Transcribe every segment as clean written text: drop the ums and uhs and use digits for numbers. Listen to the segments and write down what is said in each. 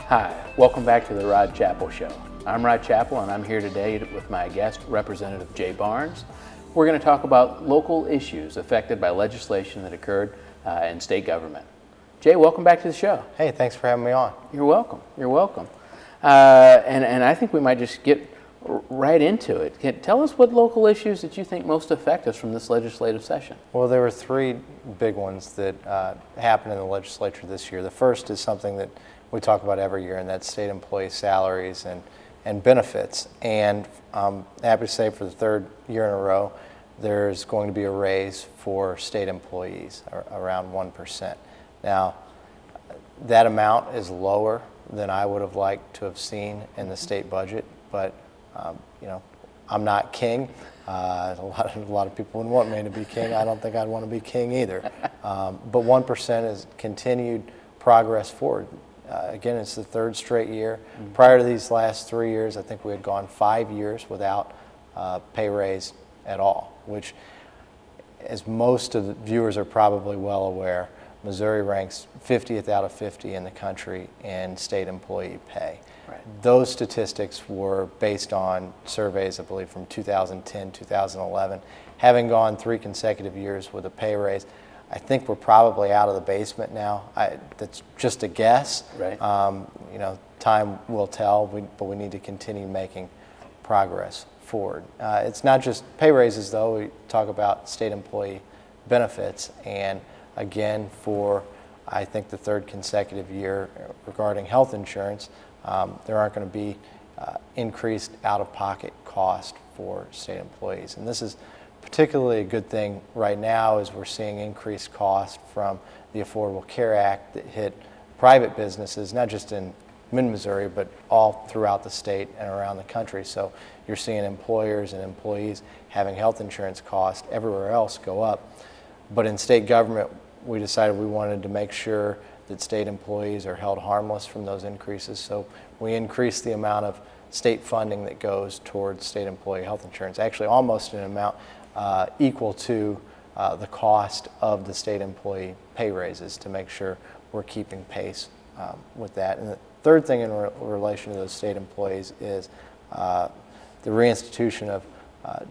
Hi, welcome back to the Rod Chappell Show. I'm Rod Chappell and I'm here today with my guest, Representative Jay Barnes. We're going to talk about local issues affected by legislation that occurred in state government. Jay, welcome back to the show. Hey, thanks for having me on. You're welcome. You're welcome. And I think we might just get right into it. Tell us what local issues that you think most affect us from this legislative session. Well, there were three big ones that happened in the legislature this year. The first is something that we talk about every year, and that's state employee salaries and benefits. And I'm happy to say for the third year in a row, there's going to be a raise for state employees, around 1%. Now, that amount is lower than I would have liked to have seen in the state budget, but I'm not king. A lot of people wouldn't want me to be king. I don't think I'd want to be king either. But 1% is continued progress forward. Again, it's the third straight year. Prior to these last 3 years, I think we had gone 5 years without pay raise at all, which, as most of the viewers are probably well aware, Missouri ranks 50th out of 50 in the country in state employee pay. Right. Those statistics were based on surveys, I believe, from 2010, 2011. Having gone 3 consecutive years with a pay raise, I think we're probably out of the basement now. That's just a guess. Right. Time will tell, but we need to continue making progress forward. It's not just pay raises, though. We talk about state employee benefits, and again, for I think the third consecutive year regarding health insurance, there aren't going to be increased out-of-pocket cost for state employees. And this is particularly a good thing right now as we're seeing increased cost from the Affordable Care Act that hit private businesses, not just in mid-Missouri, but all throughout the state and around the country. So you're seeing employers and employees having health insurance costs everywhere else go up. But in state government, we decided we wanted to make sure that state employees are held harmless from those increases. So we increased the amount of state funding that goes towards state employee health insurance, actually almost an amount equal to the cost of the state employee pay raises, to make sure we're keeping pace with that. And the third thing in relation to those state employees is the reinstitution of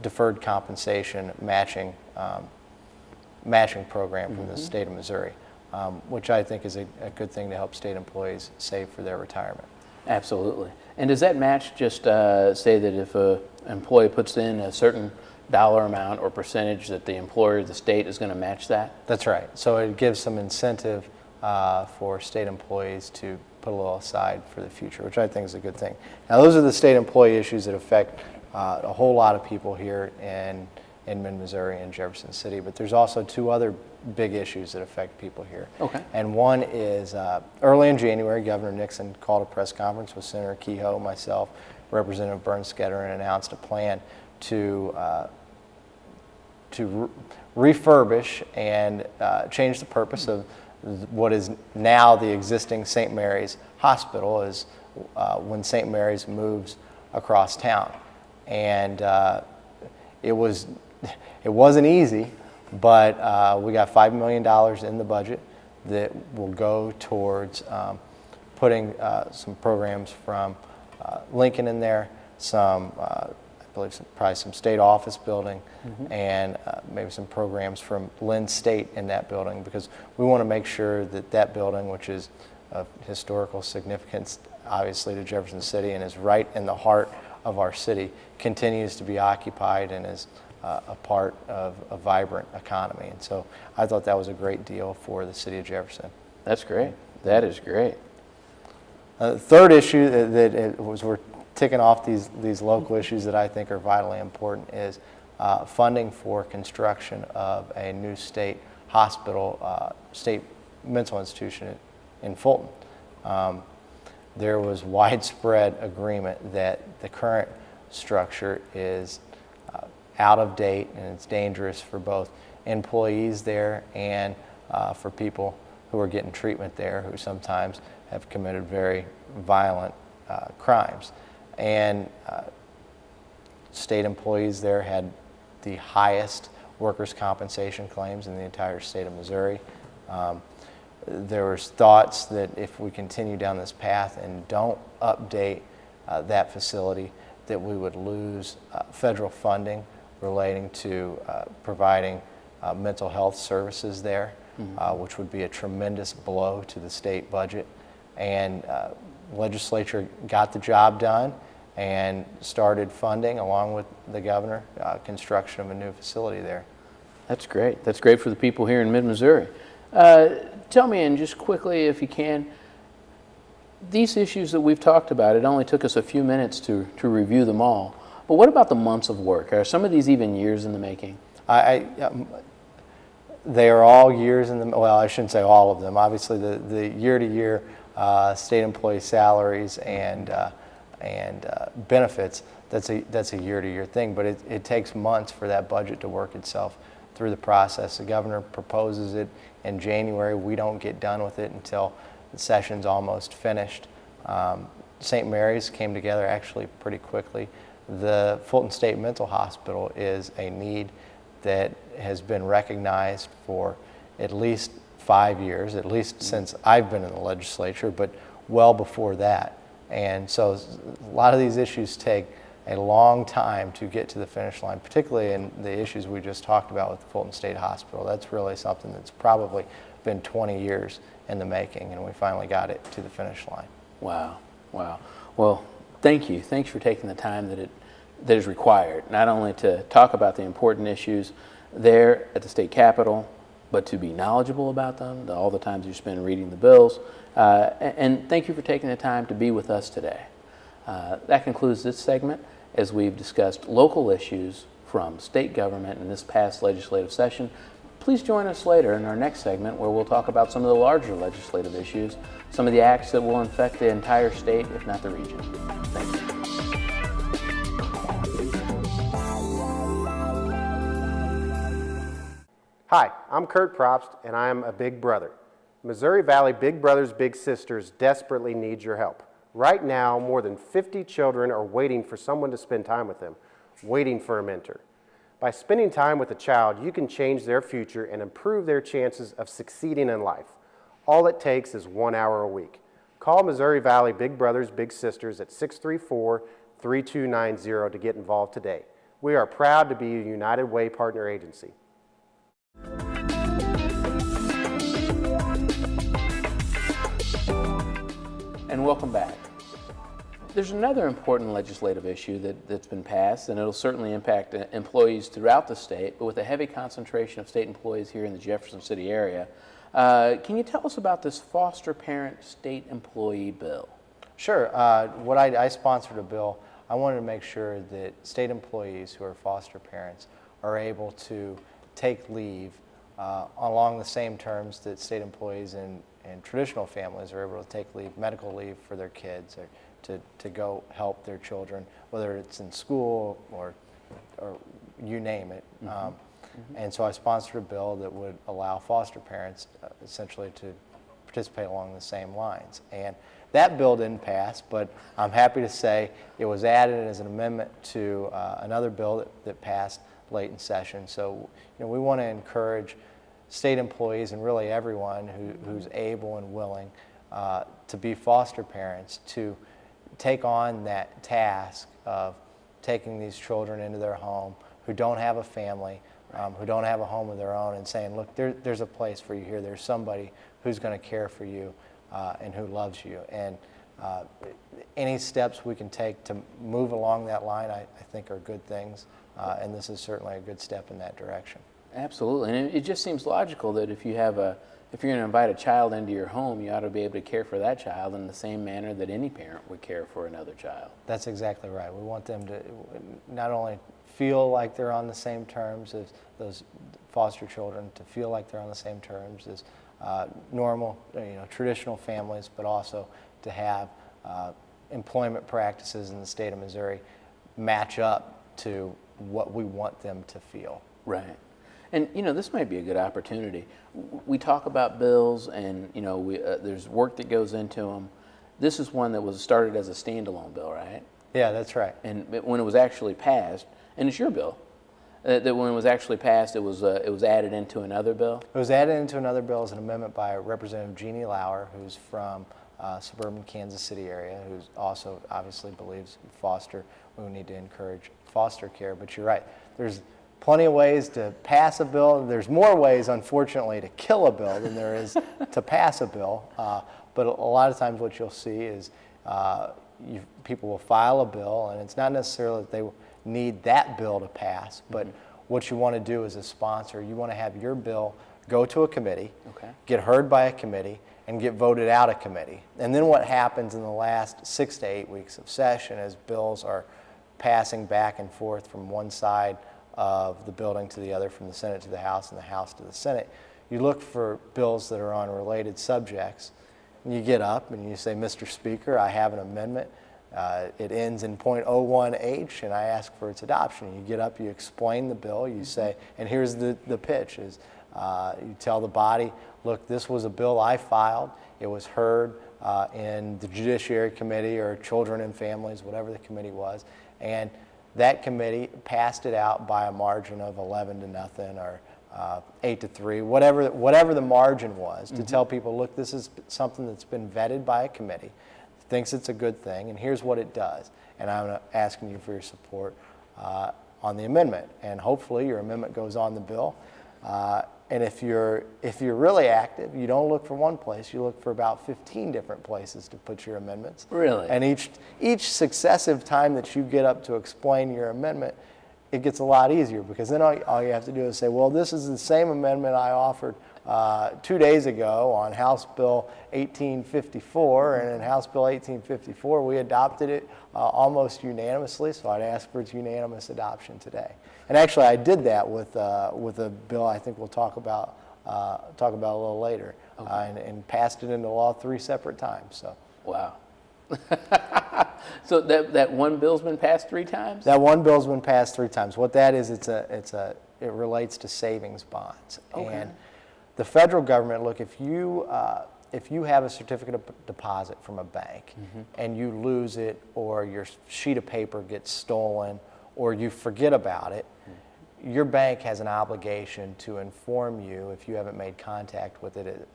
deferred compensation matching program from the state of Missouri, which I think is a good thing to help state employees save for their retirement. Absolutely. And does that match just say that if an employee puts in a certain dollar amount or percentage that the employer, the state, is going to match that? That's right. So it gives some incentive for state employees to put a little aside for the future, which I think is a good thing. Now, those are the state employee issues that affect a whole lot of people here in mid-Missouri and Jefferson City, but there's also 2 other big issues that affect people here. Okay. And one is early in January, Governor Nixon called a press conference with Senator Kehoe, myself, Representative Bernstetter, and announced a plan to refurbish and change the purpose of what is now the existing St. Mary's Hospital is when St. Mary's moves across town. And it wasn't easy, but we got $5 million in the budget that will go towards putting some programs from Lincoln in there, I believe probably some state office building, and maybe some programs from Lynn State in that building, because we want to make sure that that building, which is of historical significance, obviously, to Jefferson City and is right in the heart of our city, continues to be occupied and is a part of a vibrant economy. And so I thought that was a great deal for the city of Jefferson. That's great. That is great. The third issue that we're ticking off these local issues that I think are vitally important is funding for construction of a new state hospital, state mental institution in Fulton. There was widespread agreement that the current structure is out of date and it's dangerous for both employees there and for people who are getting treatment there, who sometimes have committed very violent crimes. And state employees there had the highest workers' compensation claims in the entire state of Missouri. there was thoughts that if we continue down this path and don't update that facility, that we would lose federal funding relating to providing mental health services there, which would be a tremendous blow to the state budget. And legislature got the job done and started funding, along with the governor, construction of a new facility there. That's great. That's great for the people here in mid-Missouri. Tell me, and just quickly if you can, these issues that we've talked about, it only took us a few minutes to review them all, but what about the months of work? Are some of these even years in the making? They are all years in the, well, I shouldn't say all of them. Obviously the year-to-year state employee salaries and benefits, that's a year-to-year thing, but it takes months for that budget to work itself through the process. The governor proposes it in January. We don't get done with it until the session's almost finished. St. Mary's came together actually pretty quickly. The Fulton State Mental Hospital is a need that has been recognized for at least 5 years, at least since I've been in the legislature, but well before that. And so a lot of these issues take a long time to get to the finish line, particularly in the issues we just talked about with the Fulton State Hospital. That's really something that's probably been 20 years in the making, and we finally got it to the finish line. Wow, wow. Well, thank you. Thanks for taking the time that is required, not only to talk about the important issues there at the state capitol, but to be knowledgeable about them, all the times you spend reading the bills. And thank you for taking the time to be with us today. That concludes this segment as we've discussed local issues from state government in this past legislative session. Please join us later in our next segment where we'll talk about some of the larger legislative issues, some of the acts that will affect the entire state, if not the region. Thank you. Hi, I'm Kurt Probst, and I'm a big brother. Missouri Valley Big Brothers Big Sisters desperately needs your help. Right now, more than 50 children are waiting for someone to spend time with them, waiting for a mentor. By spending time with a child, you can change their future and improve their chances of succeeding in life. All it takes is 1 hour a week. Call Missouri Valley Big Brothers Big Sisters at 634-3290 to get involved today. We are proud to be a United Way partner agency. And welcome back. There's another important legislative issue that's been passed, and it'll certainly impact employees throughout the state, but with a heavy concentration of state employees here in the Jefferson City area. Can you tell us about this foster parent state employee bill? Sure. I sponsored a bill. I wanted to make sure that state employees who are foster parents are able to take leave along the same terms that state employees in traditional families are able to take leave, medical leave for their kids, or to go help their children, whether it's in school or you name it. And so I sponsored a bill that would allow foster parents essentially to participate along the same lines. And that bill didn't pass, but I'm happy to say it was added as an amendment to another bill that passed late in session. So we want to encourage state employees and really everyone who's able and willing to be foster parents to take on that task of taking these children into their home who don't have a family, who don't have a home of their own, and saying, look, there's a place for you here. There's somebody who's going to care for you and who loves you. And any steps we can take to move along that line, I think are good things, and this is certainly a good step in that direction. Absolutely, and it just seems logical that if you're going to invite a child into your home, you ought to be able to care for that child in the same manner that any parent would care for another child. That's exactly right. We want them to not only feel like they're on the same terms as those foster children, to feel like they're on the same terms as normal, traditional families, but also to have employment practices in the state of Missouri match up to what we want them to feel. Right. And this might be a good opportunity. We talk about bills, and there's work that goes into them. This is one that was started as a standalone bill, right? Yeah, that's right. And when it was actually passed, and it's your bill, that when it was actually passed, it was added into another bill? It was added into another bill as an amendment by Representative Jeannie Lauer, who's from suburban Kansas City area, who also obviously believes we need to encourage foster care. But you're right, there's plenty of ways to pass a bill. There's more ways, unfortunately, to kill a bill than there is to pass a bill. But a lot of times what you'll see is people will file a bill, and it's not necessarily that they need that bill to pass, but what you want to do as a sponsor, you want to have your bill go to a committee, get heard by a committee, and get voted out of committee. And then what happens in the last 6 to 8 weeks of session as bills are passing back and forth from one side of the building to the other, from the Senate to the House and the House to the Senate, you look for bills that are on related subjects, and you get up and you say, Mr. Speaker, I have an amendment. It ends in .01H, and I ask for its adoption. You get up, you explain the bill, you say, and here's the pitch, is you tell the body, look, this was a bill I filed. It was heard in the Judiciary Committee or Children and Families, whatever the committee was, and that committee passed it out by a margin of 11-0 or 8-3, whatever the margin was, to tell people, look, this is something that's been vetted by a committee, thinks it's a good thing, and here's what it does. And I'm asking you for your support on the amendment. And hopefully your amendment goes on the bill. And if you're really active, you don't look for one place, you look for about 15 different places to put your amendments. Really? And each successive time that you get up to explain your amendment, it gets a lot easier, because then all you have to do is say, well, this is the same amendment I offered 2 days ago on House Bill 1854, and in House Bill 1854 we adopted it almost unanimously, so I'd ask for its unanimous adoption today. And actually I did that with a bill I think we'll talk about a little later, and passed it into law 3 separate times. So. Wow. So that one bill's been passed 3 times? That one bill's been passed 3 times. What that is, it relates to savings bonds. Okay. And the federal government, look, if you have a certificate of deposit from a bank and you lose it, or your sheet of paper gets stolen, or you forget about it, your bank has an obligation to inform you, if you haven't made contact with it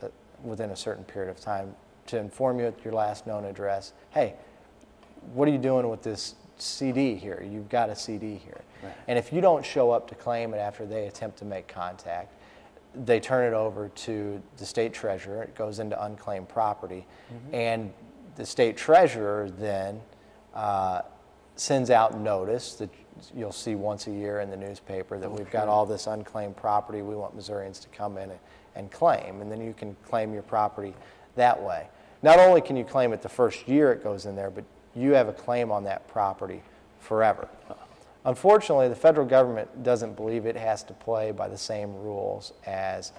within a certain period of time, to inform you at your last known address, hey, what are you doing with this CD here? You've got a CD here. Right. And if you don't show up to claim it after they attempt to make contact, they turn it over to the state treasurer. It goes into unclaimed property. And the state treasurer then sends out notice that you'll see once a year in the newspaper that we've got all this unclaimed property. We want Missourians to come in and claim. And then you can claim your property that way. Not only can you claim it the first year it goes in there, but you have a claim on that property forever. Unfortunately, the federal government doesn't believe it has to play by the same rules as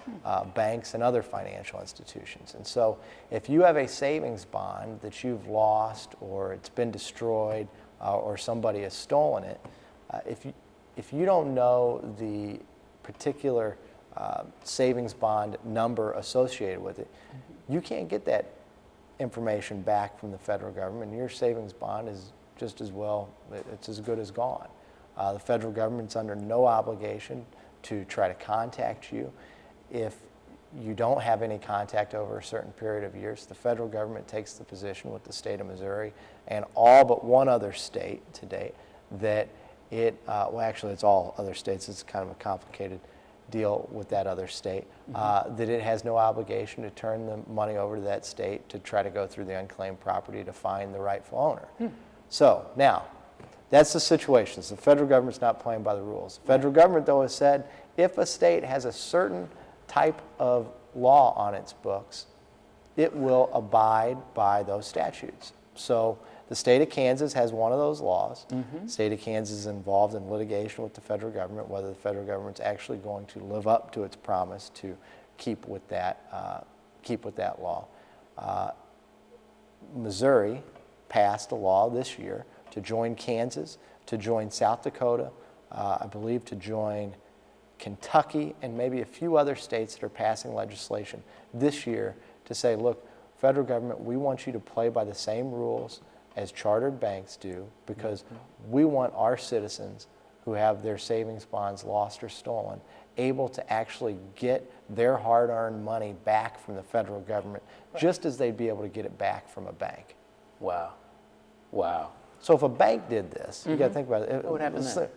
banks and other financial institutions. And so if you have a savings bond that you've lost, or it's been destroyed, or somebody has stolen it, if you don't know the particular savings bond number associated with it, you can't get that information back from the federal government. Your savings bond is just as well, it's as good as gone. The federal government's under no obligation to try to contact you. If you don't have any contact over a certain period of years, the federal government takes the position with the state of Missouri and all but one other state to date that well, actually it's all other states, it's kind of a complicated deal with that other state, that it has no obligation to turn the money over to that state to try to go through the unclaimed property to find the rightful owner. So now, that's the situation. So the federal government's not playing by the rules. The federal government, though, has said if a state has a certain type of law on its books, it will abide by those statutes. So the state of Kansas has one of those laws. The state of Kansas is involved in litigation with the federal government, whether the federal government's actually going to live up to its promise to keep with that law. Missouri passed a law this year to join Kansas, to join South Dakota, I believe to join Kentucky, and maybe a few other states that are passing legislation this year to say, look, federal government, we want you to play by the same rules as chartered banks do, because we want our citizens who have their savings bonds lost or stolen able to actually get their hard-earned money back from the federal government, just as they'd be able to get it back from a bank. Wow. Wow. So if a bank did this, you got to think about it. What would happen then?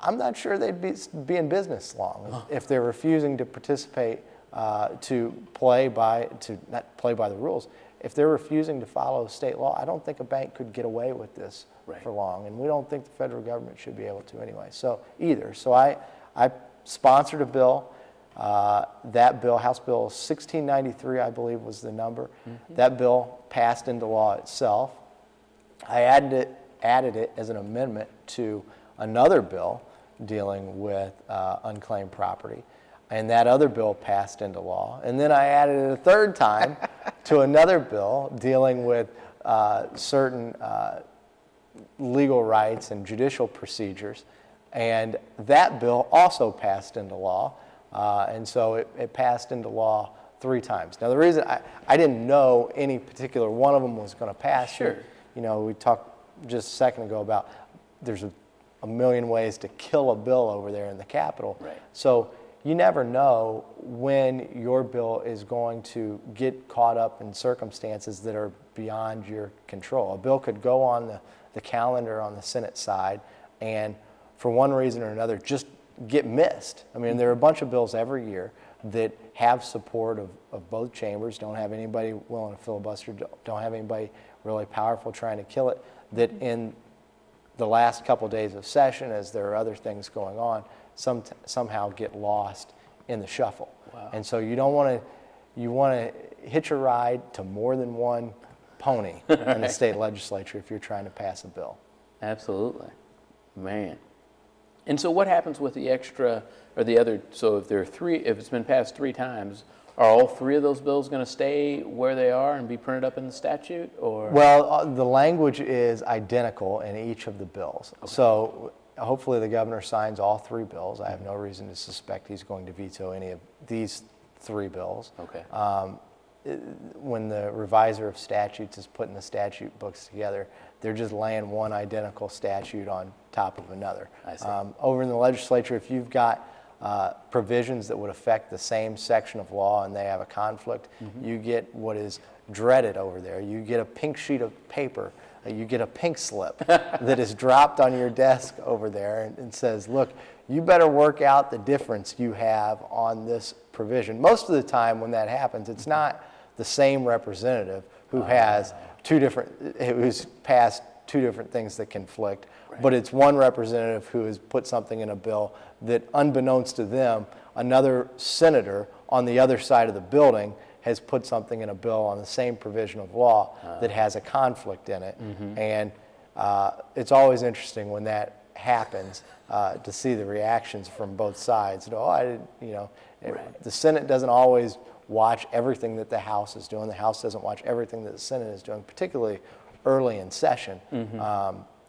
I'm not sure they'd be in business long if they're refusing to participate, to not play by the rules. If they're refusing to follow state law, I don't think a bank could get away with this for long, and we don't think the federal government should be able to anyway. So I sponsored a bill. That bill, House Bill 1693, I believe was the number. That bill passed into law itself. I added it as an amendment to another bill dealing with unclaimed property, and that other bill passed into law. And then I added it a third time to another bill dealing with certain legal rights and judicial procedures, and that bill also passed into law. And so it passed into law 3 times. Now the reason I didn't know any particular one of them was going to pass. Sure. You know, we talked just a second ago about there's a million ways to kill a bill over there in the Capitol. Right. So you never know when your bill is going to get caught up in circumstances that are beyond your control. A bill could go on the calendar on the Senate side and for one reason or another just get missed. I mean, there are a bunch of bills every year that have support of both chambers, don't have anybody willing to filibuster, don't have anybody really powerful trying to kill it, that in the last couple of days of session, as there are other things going on, somehow get lost in the shuffle. Wow. And so you want to hitch a ride to more than one pony in the state legislature if you're trying to pass a bill. Absolutely. Man. And so what happens with the extra or the other, so if there are 3, if it's been passed 3 times, are all 3 of those bills going to stay where they are and be printed up in the statute, or? Well, the language is identical in each of the bills. Okay. So hopefully the governor signs all 3 bills. I have no reason to suspect he's going to veto any of these 3 bills. Okay. When the reviser of statutes is putting the statute books together, they're just laying one identical statute on top of another. I see. Over in the legislature, if you've got provisions that would affect the same section of law and they have a conflict, you get what is dreaded over there. You get a pink sheet of paper, you get a pink slip that is dropped on your desk over there and says, look, you better work out the difference you have on this provision. Most of the time when that happens, it's not the same representative who has who's passed 2 different things that conflict, but it's one representative who has put something in a bill that, unbeknownst to them, another senator on the other side of the building has put something in a bill on the same provision of law that has a conflict in it. And it's always interesting when that happens to see the reactions from both sides. The Senate doesn't always watch everything that the House is doing. The House doesn't watch everything that the Senate is doing, particularly early in session,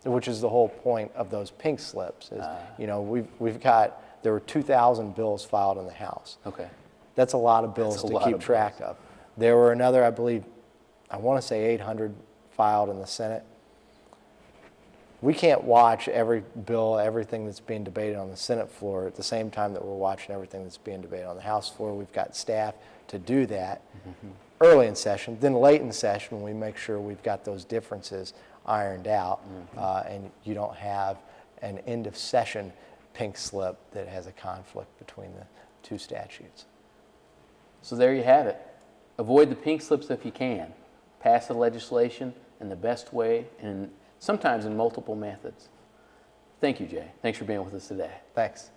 which is the whole point of those pink slips. Is, there were 2,000 bills filed in the House. Okay. That's a lot of bills to keep track of. There were another, I want to say 800 filed in the Senate. We can't watch every bill, everything that's being debated on the Senate floor at the same time that we're watching everything that's being debated on the House floor. We've got staff to do that early in session. Then late in session, we make sure we've got those differences ironed out and you don't have an end of session pink slip that has a conflict between the 2 statutes. So there you have it. Avoid the pink slips if you can. Pass the legislation in the best way and sometimes in multiple methods. Thank you, Jay. Thanks for being with us today. Thanks.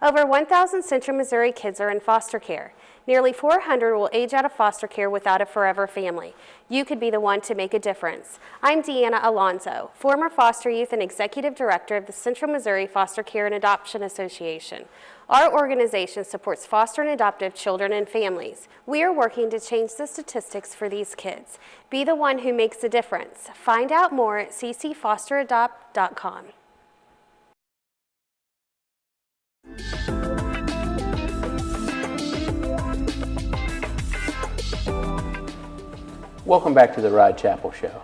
Over 1,000 Central Missouri kids are in foster care. Nearly 400 will age out of foster care without a forever family. You could be the one to make a difference. I'm Deanna Alonzo, former foster youth and executive director of the Central Missouri Foster Care and Adoption Association. Our organization supports foster and adoptive children and families. We are working to change the statistics for these kids. Be the one who makes a difference. Find out more at ccfosteradopt.com. Welcome back to the Rod Chappell Show.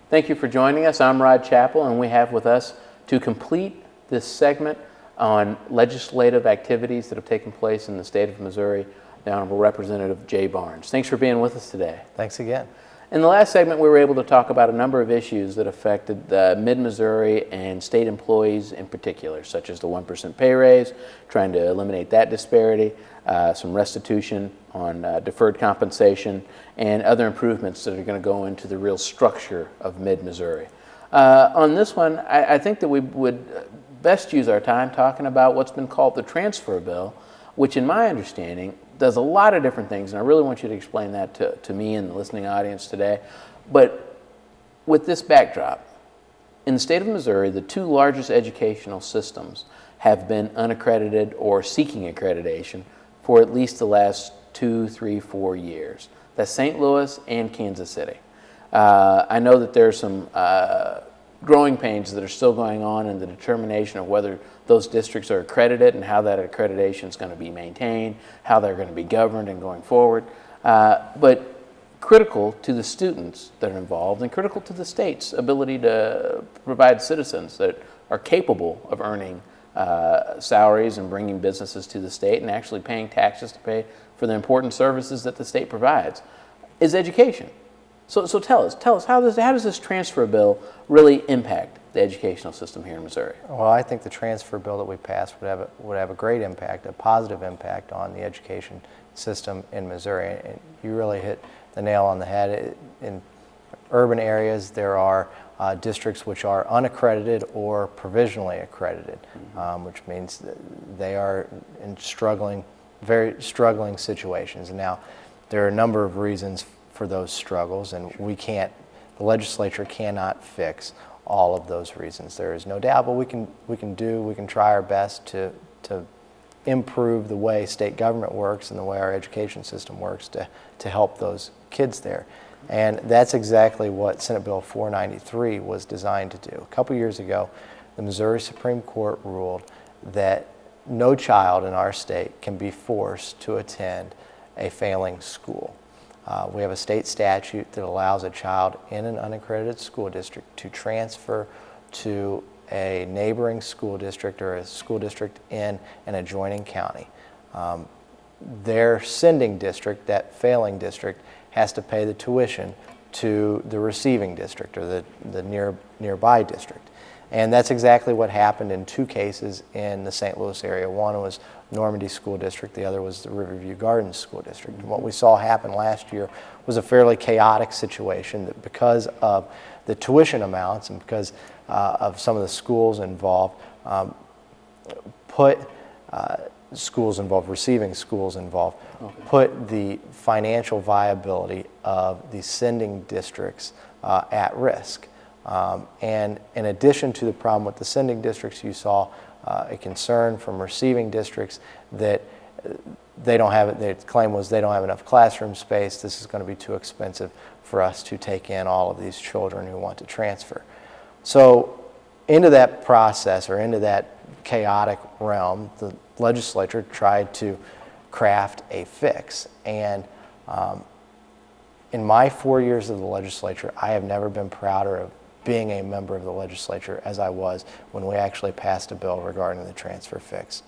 Thank you for joining us. I'm Rod Chappell, and we have with us to complete this segment on legislative activities that have taken place in the state of Missouri, the Honorable Representative Jay Barnes. Thanks for being with us today. Thanks again. In the last segment, we were able to talk about a number of issues that affected mid-Missouri and state employees in particular, such as the 1% pay raise, trying to eliminate that disparity, some restitution on deferred compensation, and other improvements that are going to go into the real structure of mid-Missouri. On this one, I think that we would best use our time talking about what's been called the transfer bill, which in my understanding does a lot of different things, and I really want you to explain that to me and the listening audience today. But with this backdrop, in the state of Missouri, the two largest educational systems have been unaccredited or seeking accreditation for at least the last 2, 3, 4 years. That's St. Louis and Kansas City. I know that there's some growing pains that are still going on in the determination of whether those districts are accredited and how that accreditation is going to be maintained, how they're going to be governed and going forward. But critical to the students that are involved and critical to the state's ability to provide citizens that are capable of earning salaries and bringing businesses to the state and actually paying taxes to pay for the important services that the state provides is education. So tell us, how does this transfer bill really impact the educational system here in Missouri? Well, I think the transfer bill that we passed would have a great impact, a positive impact on the education system in Missouri. And you really hit the nail on the head. In urban areas, there are districts which are unaccredited or provisionally accredited, which means that they are in very struggling situations. And now, there are a number of reasons for those struggles, and the legislature cannot fix all of those reasons. There is no doubt, but we can try our best to improve the way state government works and the way our education system works to help those kids there. And that's exactly what Senate Bill 493 was designed to do. A couple years ago, the Missouri Supreme Court ruled that no child in our state can be forced to attend a failing school. We have a state statute that allows a child in an unaccredited school district to transfer to a neighboring school district or a school district in an adjoining county. Their sending district, that failing district, has to pay the tuition to the receiving district or the nearby district. And that's exactly what happened in two cases in the St. Louis area. One was Normandy School District, the other was the Riverview Gardens School District. And what we saw happen last year was a fairly chaotic situation that because of the tuition amounts and because of some of the schools involved, receiving schools involved, put the financial viability of the sending districts at risk. And in addition to the problem with the sending districts, you saw a concern from receiving districts that their claim was they don't have enough classroom space, this is going to be too expensive for us to take in all of these children who want to transfer. So into that process, or into that chaotic realm, the legislature tried to craft a fix. And in my 4 years of the legislature, I have never been prouder of being a member of the legislature as I was when we actually passed a bill regarding the transfer fix.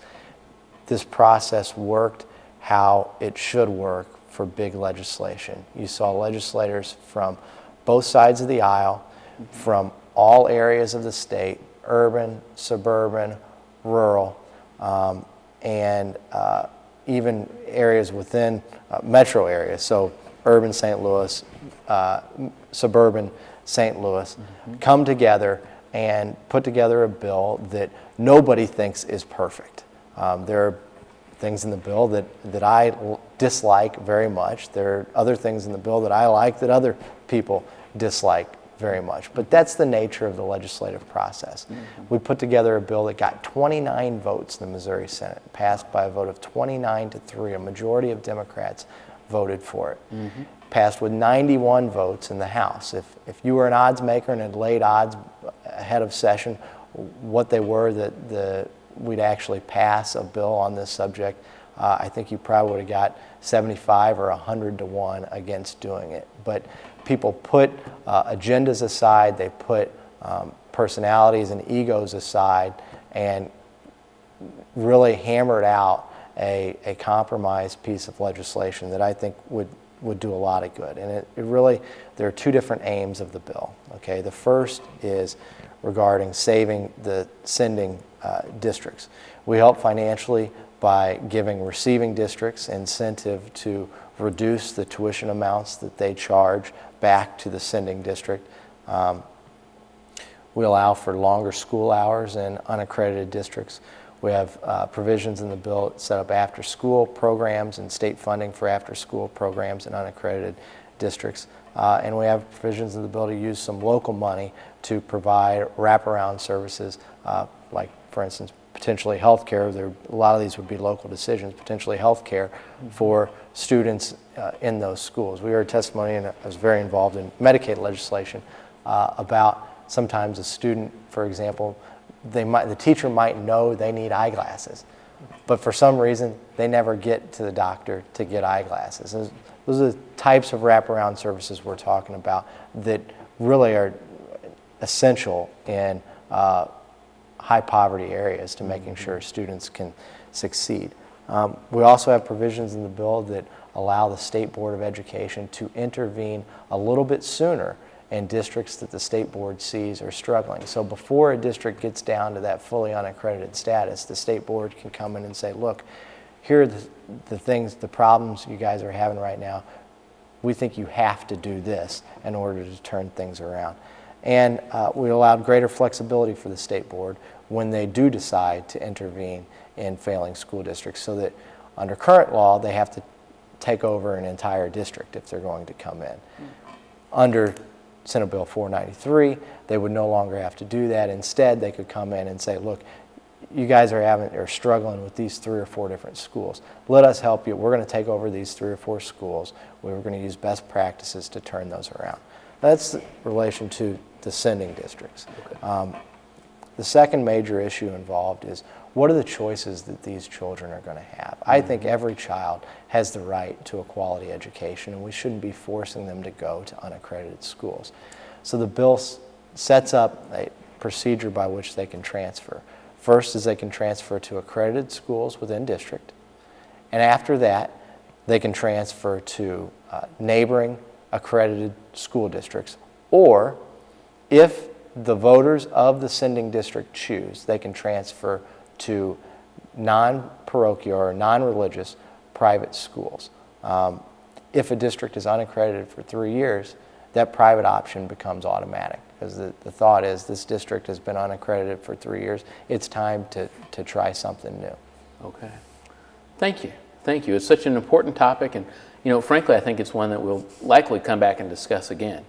This process worked how it should work for big legislation. You saw legislators from both sides of the aisle, from all areas of the state, urban, suburban, rural, and even areas within metro areas. So urban St. Louis, suburban St. Louis, come together and put together a bill that nobody thinks is perfect. There are things in the bill that I dislike very much. There are other things in the bill that I like that other people dislike very much. But that's the nature of the legislative process. We put together a bill that got 29 votes in the Missouri Senate, passed by a vote of 29-3. A majority of Democrats voted for it. Passed with 91 votes in the House. If you were an odds maker and had laid odds ahead of session, what they were that we'd actually pass a bill on this subject I think you probably would have got 75 or 100 to 1 against doing it. But people put agendas aside, they put personalities and egos aside, and really hammered out a compromise piece of legislation that I think would do a lot of good. And it really, there are two different aims of the bill. Okay, the first is regarding saving the sending districts. We help financially by giving receiving districts incentive to reduce the tuition amounts that they charge back to the sending district. We allow for longer school hours in unaccredited districts. We have provisions in the bill that set up after-school programs and state funding for after-school programs in unaccredited districts. And we have provisions in the bill to use some local money to provide wraparound services, like, for instance, potentially health care. A lot of these would be local decisions, potentially health care for students in those schools. We heard testimony, and I was very involved in Medicaid legislation, about sometimes a student, for example, the teacher might know they need eyeglasses, but for some reason they never get to the doctor to get eyeglasses. Those are the types of wraparound services we're talking about that really are essential in high poverty areas to making sure students can succeed. We also have provisions in the bill that allow the State Board of Education to intervene a little bit sooner in districts that the state board sees are struggling. So before a district gets down to that fully unaccredited status, the state board can come in and say, look, here are the things, the problems you guys are having right now. We think you have to do this in order to turn things around. And we allowed greater flexibility for the state board when they do decide to intervene in failing school districts, so that under current law, they have to take over an entire district if they're going to come in. Under Senate Bill 493, they would no longer have to do that. Instead, they could come in and say, look, you guys are struggling with these 3 or 4 different schools. Let us help you. We're going to take over these 3 or 4 schools. We're going to use best practices to turn those around. That's in relation to the sending districts. Okay. The second major issue involved is, what are the choices that these children are going to have? I think every child has the right to a quality education, and we shouldn't be forcing them to go to unaccredited schools. So the bill sets up a procedure by which they can transfer. First is they can transfer to accredited schools within district, and after that they can transfer to neighboring accredited school districts, or if the voters of the sending district choose, they can transfer to non-parochial or non-religious private schools. If a district is unaccredited for 3 years, that private option becomes automatic, because the thought is this district has been unaccredited for 3 years. It's time to try something new. Okay. Thank you. Thank you. It's such an important topic, and frankly, I think it's one that we'll likely come back and discuss again.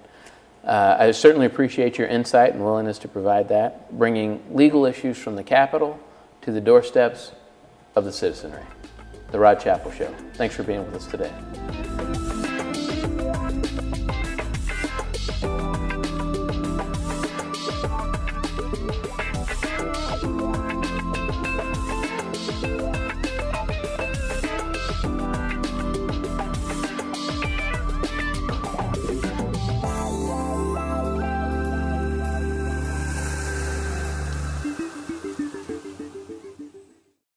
I certainly appreciate your insight and willingness to provide that, bringing legal issues from the Capitol to the doorsteps of the citizenry. The Rod Chappell Show. Thanks for being with us today.